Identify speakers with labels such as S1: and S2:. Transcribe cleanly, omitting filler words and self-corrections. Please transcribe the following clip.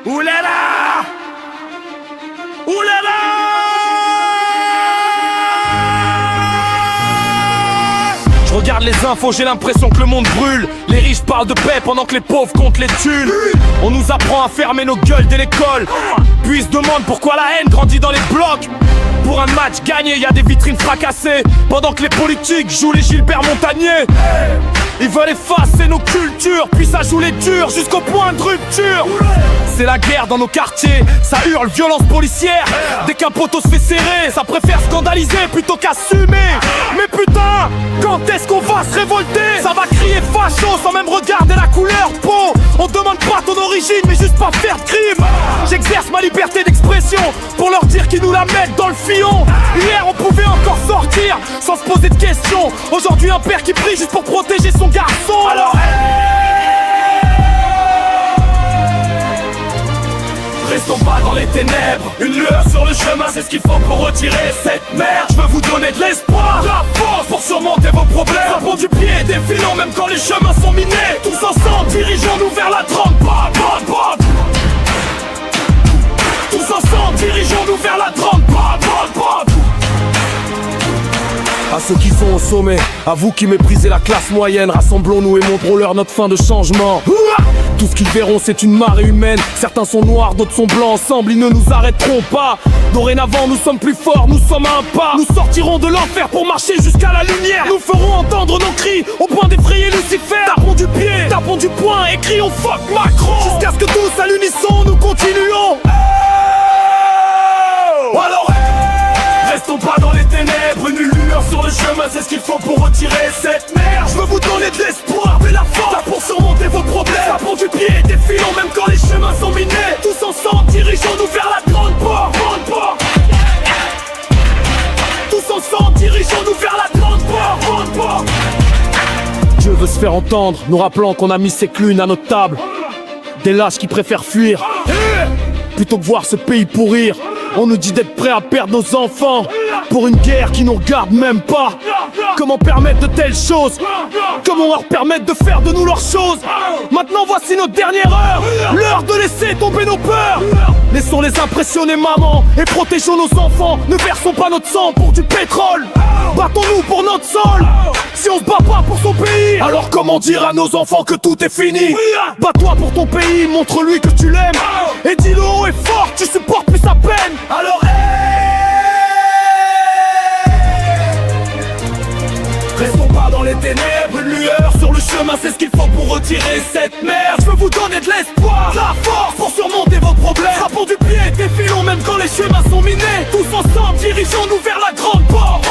S1: Oulala! Oulala! Je regarde les infos, j'ai l'impression que le monde brûle. Les riches parlent de paix pendant que les pauvres comptent les thunes. On nous apprend à fermer nos gueules dès l'école, puis ils se demandent pourquoi la haine grandit dans les blocs. Pour un match gagné, y a des vitrines fracassées, pendant que les politiques jouent les Gilbert Montagnier. Ils veulent effacer nos cultures, puis ça joue les durs jusqu'au point de rupture. C'est la guerre dans nos quartiers, ça hurle violence policière. Dès qu'un poteau se fait serrer, ça préfère scandaliser plutôt qu'assumer. Mais putain, quand est-ce qu'on va se révolter? Ça va crier facho sans même regarder la couleur de peau. On demande pas ton origine mais juste pas faire de crime. J'exerce ma liberté d'expression pour leur dire qu'ils nous la mettent dans le fion. Hier on pouvait encore sortir sans se poser de questions. Aujourd'hui un père qui prie juste pour protéger son garçon. Alors restons pas dans les ténèbres, une lueur sur le chemin, c'est ce qu'il faut pour retirer cette merde. Je veux vous donner de l'espoir, de la force pour surmonter vos problèmes. Frappons du pied et défilons même quand les chemins sont minés. Tous ensemble, dirigeons-nous vers la trempe. Tous ensemble, dirigeons-nous vers la trempe. À ceux qui sont au sommet, à vous qui méprisez la classe moyenne, rassemblons-nous et montrons-leur notre fin de changement. Tout ce qu'ils verront c'est une marée humaine. Certains sont noirs, d'autres sont blancs. Ensemble ils ne nous arrêteront pas. Dorénavant nous sommes plus forts, nous sommes à un pas. Nous sortirons de l'enfer pour marcher jusqu'à la lumière. Nous ferons entendre nos cris au point d'effrayer Lucifer. Tapons du pied, tapons du poing et crions fuck Macron. Jusqu'à ce que tous à l'unisson nous continuons. Alors restons pas dans les ténèbres, une lueur sur le chemin, c'est ce qu'il faut pour retirer cette merde. Je veux vous donner de l'espoir, de la force pour surmonter vos problèmes. Tapons du pied et défilons même quand les chemins sont minés. Tous ensemble, dirigeons-nous vers la grande porte. Tous ensemble, dirigeons-nous vers la grande porte. Dieu veut se faire entendre, nous rappelant qu'on a mis ses clunes à notre table. Des lâches qui préfèrent fuir plutôt que voir ce pays pourrir. On nous dit d'être prêts à perdre nos enfants pour une guerre qui nous regarde même pas. Comment permettre de telles choses? Comment leur permettre de faire de nous leurs choses? Maintenant voici notre dernière heure, l'heure de laisser tomber nos peurs. Laissons les impressionner maman et protégeons nos enfants. Ne versons pas notre sang pour du pétrole. Battons-nous pour notre sol. Si on se bat pas pour son pays, alors comment dire à nos enfants que tout est fini? Bats-toi pour ton pays, montre-lui que tu l'aimes. Et dis-le haut et fort, tu supportes plus sa peine. Alors restons pas dans les ténèbres, une lueur sur le chemin, c'est ce qu'il faut pour retirer cette merde. Je veux vous donner de l'espoir, de la force pour surmonter vos problèmes. Frappons du pied et défilons même quand les chemins sont minés. Tous ensemble, dirigeons-nous vers la grande porte.